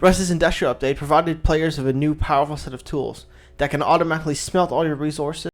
Russ's industrial update provided players with a new powerful set of tools that can automatically smelt all your resources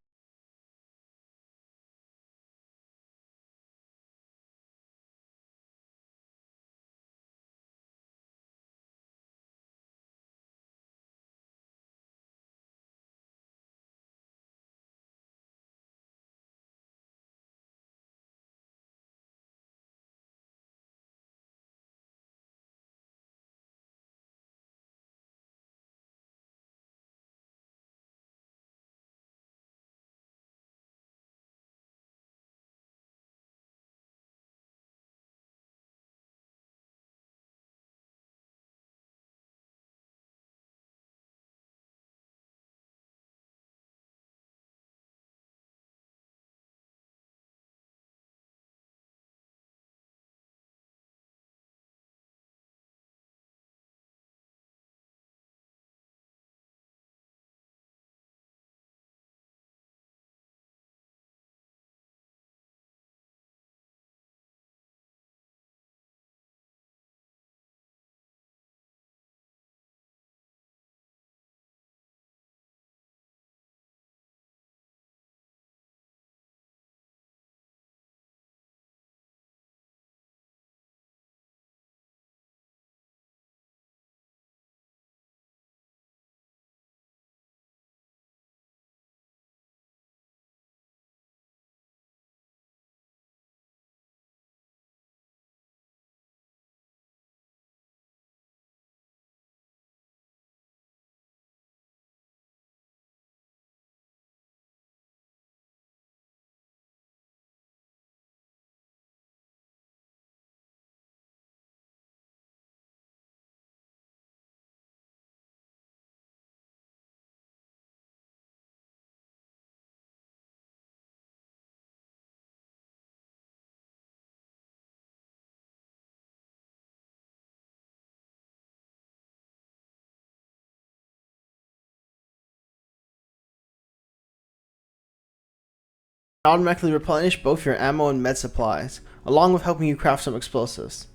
automatically replenish both your ammo and med supplies, along with helping you craft some explosives.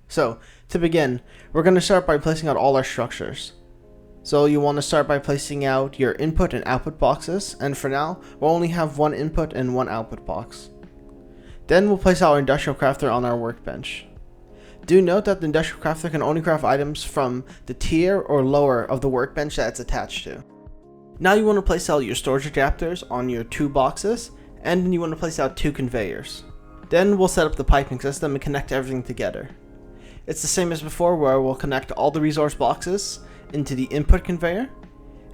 So, to begin, we're going to start by placing out all our structures. So you want to start by placing out your input and output boxes, and for now, we'll only have one input and one output box. Then we'll place our industrial crafter on our workbench. Do note that the industrial crafter can only craft items from the tier or lower of the workbench that it's attached to. Now you want to place out your storage adapters on your 2 boxes, and then you want to place out 2 conveyors. Then we'll set up the piping system and connect everything together. It's the same as before, where we'll connect all the resource boxes into the input conveyor,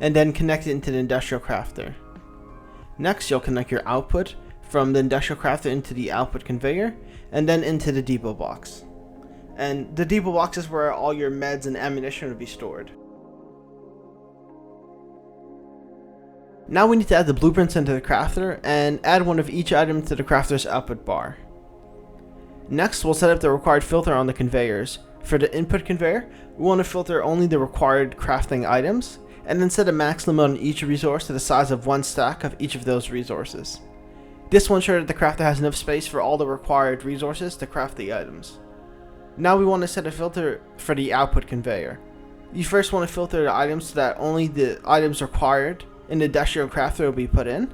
and then connect it into the industrial crafter. Next, you'll connect your output from the industrial crafter into the output conveyor, and then into the depot box. And the depot box is where all your meds and ammunition will be stored. Now we need to add the blueprints into the crafter and add one of each item to the crafter's output bar. Next, we'll set up the required filter on the conveyors. For the input conveyor, we want to filter only the required crafting items, and then set a max limit on each resource to the size of 1 stack of each of those resources. This will ensure that the crafter has enough space for all the required resources to craft the items. Now we want to set a filter for the output conveyor. You first want to filter the items so that only the items required in the industrial crafter will be put in,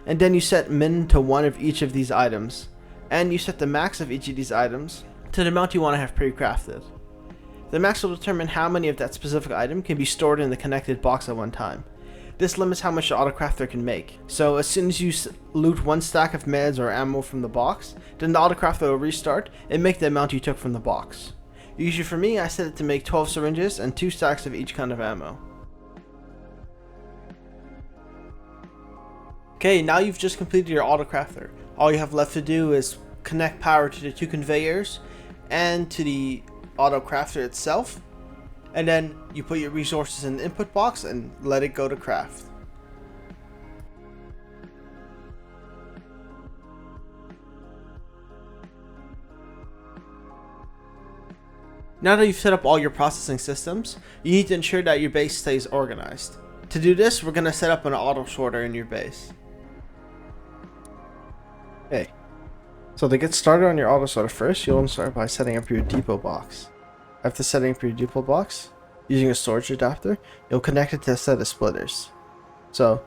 and then you set min to 1 of each of these items, and you set the max of each of these items to the amount you want to have pre-crafted. The max will determine how many of that specific item can be stored in the connected box at one time. This limits how much the autocrafter can make, so as soon as you loot 1 stack of meds or ammo from the box, then the autocrafter will restart and make the amount you took from the box. Usually for me, I set it to make 12 syringes and 2 stacks of each kind of ammo. Okay, now you've just completed your autocrafter. All you have left to do is connect power to the 2 conveyors and to the autocrafter itself, and then you put your resources in the input box and let it go to craft. Now that you've set up all your processing systems, you need to ensure that your base stays organized. To do this, we're going to set up an auto sorter in your base. Okay, so to get started on your auto sorter, first you'll want to start by setting up your depot box. After setting up your depot box, using a storage adapter, you'll connect it to a set of splitters. So,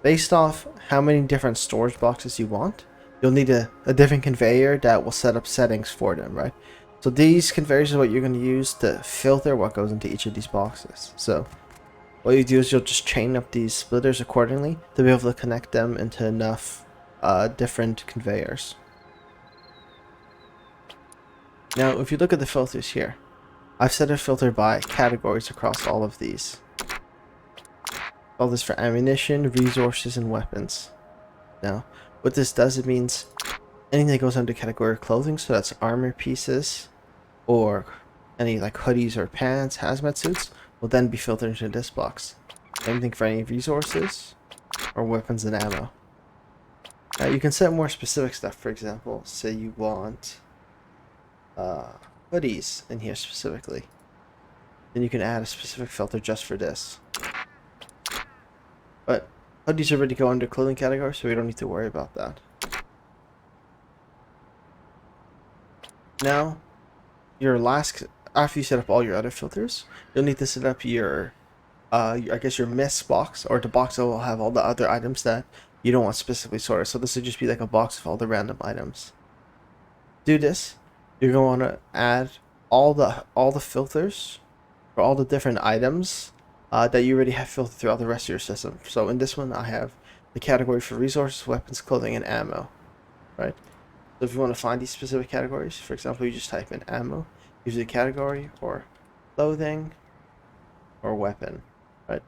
based off how many different storage boxes you want, you'll need a different conveyor that will set up settings for them, right? So these conveyors are what you're going to use to filter what goes into each of these boxes. So what you do is you'll just chain up these splitters accordingly to be able to connect them into enough different conveyors. Now, if you look at the filters here, I've set a filter by categories across all of these. All this for ammunition, resources, and weapons. Now, what this does, it means anything that goes under category of clothing, so that's armor pieces, or any like hoodies or pants, hazmat suits, will then be filtered into this box. Same thing for any resources, or weapons and ammo. Now, you can set more specific stuff, for example, say you want hoodies in here specifically. Then you can add a specific filter just for this. But hoodies already go under clothing category, so we don't need to worry about that. Now, after you set up all your other filters, you'll need to set up your I guess your miss box, or the box that will have all the other items that you don't want specifically sorted. So this would just be like a box of all the random items. Do this, you're going to want to add all the filters for all the different items that you already have filtered throughout the rest of your system. So in this one, I have the category for resources, weapons, clothing, and ammo, right? So if you want to find these specific categories, for example, you just type in ammo, use the category, or clothing, or weapon, right?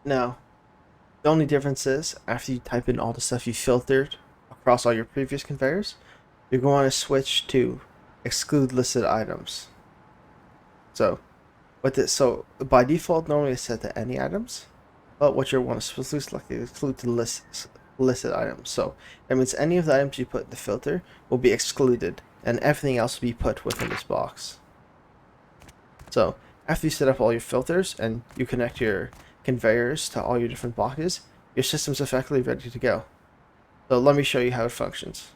Now, the only difference is after you type in all the stuff you filtered across all your previous conveyors, you're going to switch to exclude listed items. So by default, normally it's set to any items, but what you want to specifically select is exclude to listed items. So that means any of the items you put in the filter will be excluded, and everything else will be put within this box. So after you set up all your filters and you connect your conveyors to all your different boxes, your system's effectively ready to go. So let me show you how it functions.